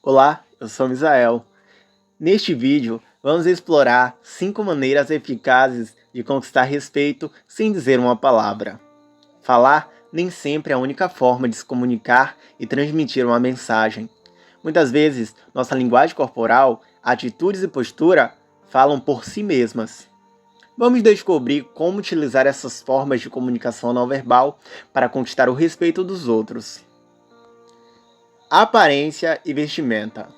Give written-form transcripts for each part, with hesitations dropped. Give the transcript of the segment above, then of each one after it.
Olá, eu sou Misael. Neste vídeo, vamos explorar 5 maneiras eficazes de conquistar respeito sem dizer uma palavra. Falar nem sempre é a única forma de se comunicar e transmitir uma mensagem. Muitas vezes, nossa linguagem corporal, atitudes e postura falam por si mesmas. Vamos descobrir como utilizar essas formas de comunicação não verbal para conquistar o respeito dos outros. Aparência e vestimenta.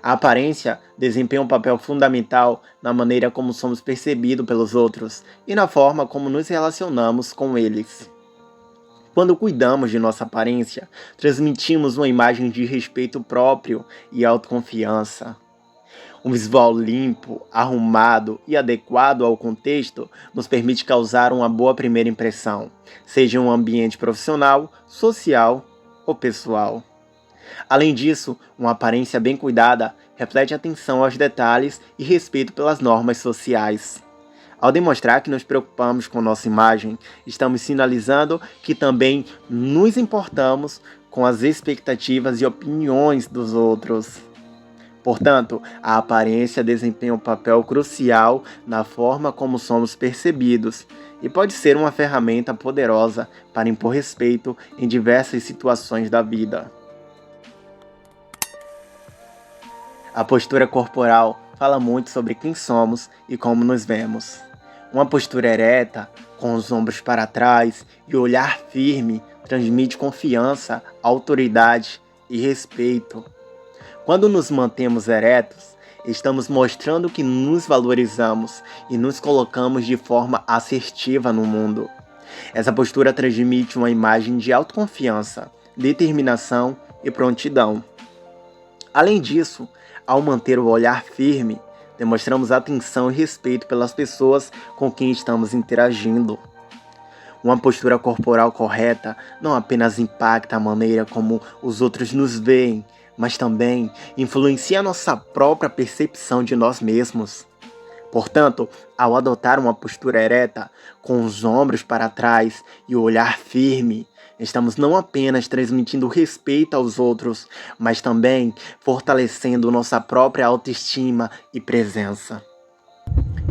A aparência desempenha um papel fundamental na maneira como somos percebidos pelos outros e na forma como nos relacionamos com eles. Quando cuidamos de nossa aparência, transmitimos uma imagem de respeito próprio e autoconfiança. Um visual limpo, arrumado e adequado ao contexto nos permite causar uma boa primeira impressão, seja em um ambiente profissional, social ou pessoal. Além disso, uma aparência bem cuidada reflete atenção aos detalhes e respeito pelas normas sociais. Ao demonstrar que nos preocupamos com nossa imagem, estamos sinalizando que também nos importamos com as expectativas e opiniões dos outros. Portanto, a aparência desempenha um papel crucial na forma como somos percebidos e pode ser uma ferramenta poderosa para impor respeito em diversas situações da vida. A postura corporal fala muito sobre quem somos e como nos vemos. Uma postura ereta, com os ombros para trás e o olhar firme, transmite confiança, autoridade e respeito. Quando nos mantemos eretos, estamos mostrando que nos valorizamos e nos colocamos de forma assertiva no mundo. Essa postura transmite uma imagem de autoconfiança, determinação e prontidão. Além disso, ao manter o olhar firme, demonstramos atenção e respeito pelas pessoas com quem estamos interagindo. Uma postura corporal correta não apenas impacta a maneira como os outros nos veem, mas também influencia a nossa própria percepção de nós mesmos. Portanto, ao adotar uma postura ereta, com os ombros para trás e o olhar firme, estamos não apenas transmitindo respeito aos outros, mas também fortalecendo nossa própria autoestima e presença.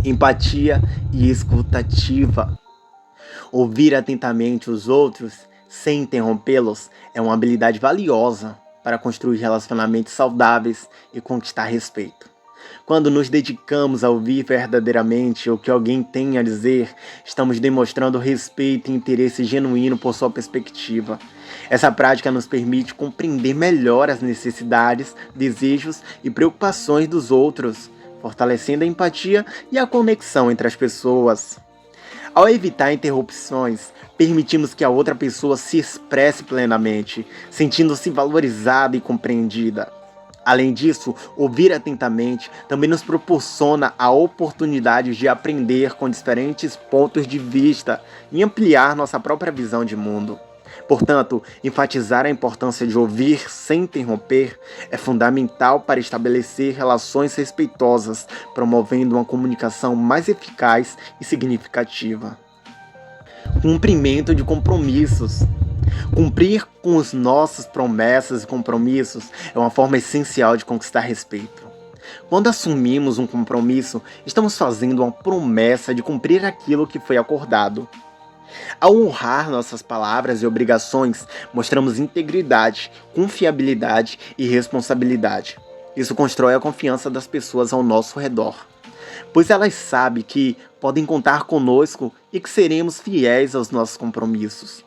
Empatia e escutativa. Ouvir atentamente os outros, sem interrompê-los, é uma habilidade valiosa para construir relacionamentos saudáveis e conquistar respeito. Quando nos dedicamos a ouvir verdadeiramente o que alguém tem a dizer, estamos demonstrando respeito e interesse genuíno por sua perspectiva. Essa prática nos permite compreender melhor as necessidades, desejos e preocupações dos outros, fortalecendo a empatia e a conexão entre as pessoas. Ao evitar interrupções, permitimos que a outra pessoa se expresse plenamente, sentindo-se valorizada e compreendida. Além disso, ouvir atentamente também nos proporciona a oportunidade de aprender com diferentes pontos de vista e ampliar nossa própria visão de mundo. Portanto, enfatizar a importância de ouvir sem interromper é fundamental para estabelecer relações respeitosas, promovendo uma comunicação mais eficaz e significativa. Cumprimento de compromissos. Cumprir com as nossas promessas e compromissos é uma forma essencial de conquistar respeito. Quando assumimos um compromisso, estamos fazendo uma promessa de cumprir aquilo que foi acordado. Ao honrar nossas palavras e obrigações, mostramos integridade, confiabilidade e responsabilidade. Isso constrói a confiança das pessoas ao nosso redor, pois elas sabem que podem contar conosco e que seremos fiéis aos nossos compromissos.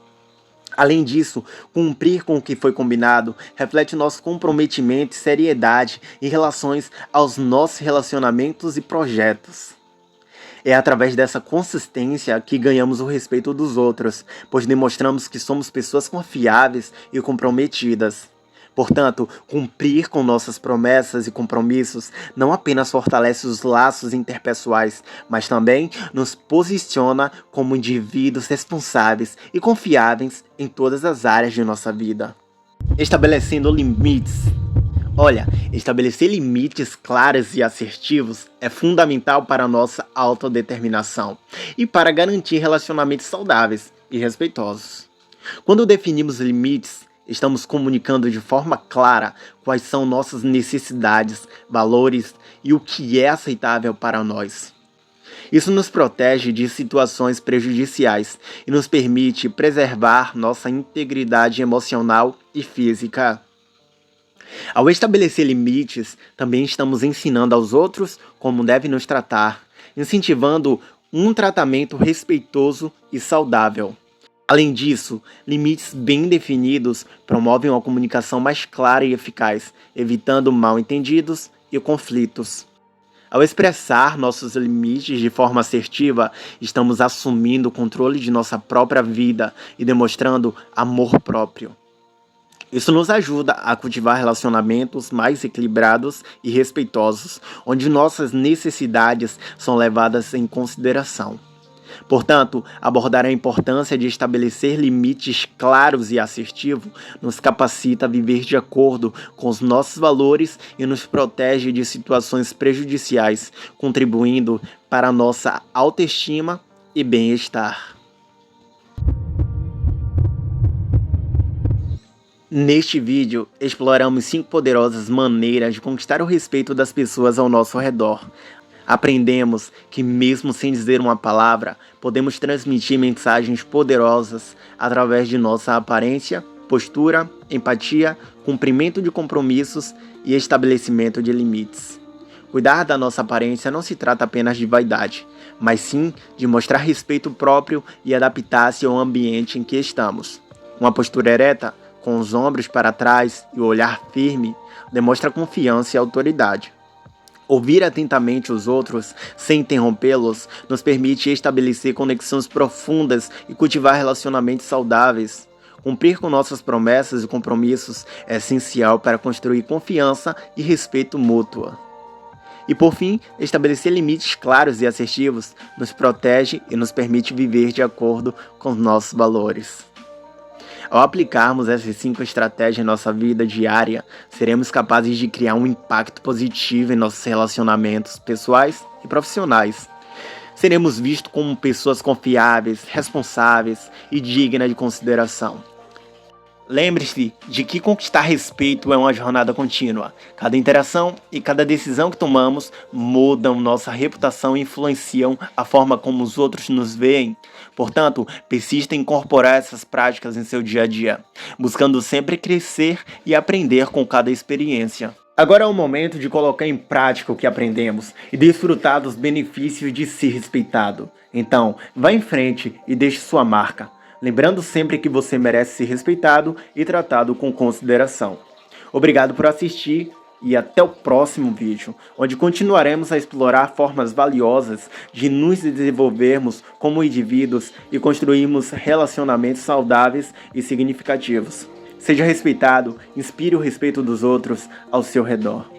Além disso, cumprir com o que foi combinado reflete nosso comprometimento e seriedade em relação aos nossos relacionamentos e projetos. É através dessa consistência que ganhamos o respeito dos outros, pois demonstramos que somos pessoas confiáveis e comprometidas. Portanto, cumprir com nossas promessas e compromissos não apenas fortalece os laços interpessoais, mas também nos posiciona como indivíduos responsáveis e confiáveis em todas as áreas de nossa vida. Estabelecendo limites. Estabelecer limites claros e assertivos é fundamental para a nossa autodeterminação e para garantir relacionamentos saudáveis e respeitosos. Quando definimos limites, estamos comunicando de forma clara quais são nossas necessidades, valores e o que é aceitável para nós. Isso nos protege de situações prejudiciais e nos permite preservar nossa integridade emocional e física. Ao estabelecer limites, também estamos ensinando aos outros como devem nos tratar, incentivando um tratamento respeitoso e saudável. Além disso, limites bem definidos promovem uma comunicação mais clara e eficaz, evitando mal-entendidos e conflitos. Ao expressar nossos limites de forma assertiva, estamos assumindo o controle de nossa própria vida e demonstrando amor próprio. Isso nos ajuda a cultivar relacionamentos mais equilibrados e respeitosos, onde nossas necessidades são levadas em consideração. Portanto, abordar a importância de estabelecer limites claros e assertivos nos capacita a viver de acordo com os nossos valores e nos protege de situações prejudiciais, contribuindo para a nossa autoestima e bem-estar. Neste vídeo, exploramos 5 poderosas maneiras de conquistar o respeito das pessoas ao nosso redor. Aprendemos que, mesmo sem dizer uma palavra, podemos transmitir mensagens poderosas através de nossa aparência, postura, empatia, cumprimento de compromissos e estabelecimento de limites. Cuidar da nossa aparência não se trata apenas de vaidade, mas sim de mostrar respeito próprio e adaptar-se ao ambiente em que estamos. Uma postura ereta, com os ombros para trás e o olhar firme, demonstra confiança e autoridade. Ouvir atentamente os outros, sem interrompê-los, nos permite estabelecer conexões profundas e cultivar relacionamentos saudáveis. Cumprir com nossas promessas e compromissos é essencial para construir confiança e respeito mútuo. E por fim, estabelecer limites claros e assertivos nos protege e nos permite viver de acordo com os nossos valores. Ao aplicarmos essas 5 estratégias em nossa vida diária, seremos capazes de criar um impacto positivo em nossos relacionamentos pessoais e profissionais. Seremos vistos como pessoas confiáveis, responsáveis e dignas de consideração. Lembre-se de que conquistar respeito é uma jornada contínua. Cada interação e cada decisão que tomamos mudam nossa reputação e influenciam a forma como os outros nos veem. Portanto, persista em incorporar essas práticas em seu dia a dia, buscando sempre crescer e aprender com cada experiência. Agora é o momento de colocar em prática o que aprendemos e desfrutar dos benefícios de ser respeitado. Então, vá em frente e deixe sua marca. Lembrando sempre que você merece ser respeitado e tratado com consideração. Obrigado por assistir e até o próximo vídeo, onde continuaremos a explorar formas valiosas de nos desenvolvermos como indivíduos e construirmos relacionamentos saudáveis e significativos. Seja respeitado, inspire o respeito dos outros ao seu redor.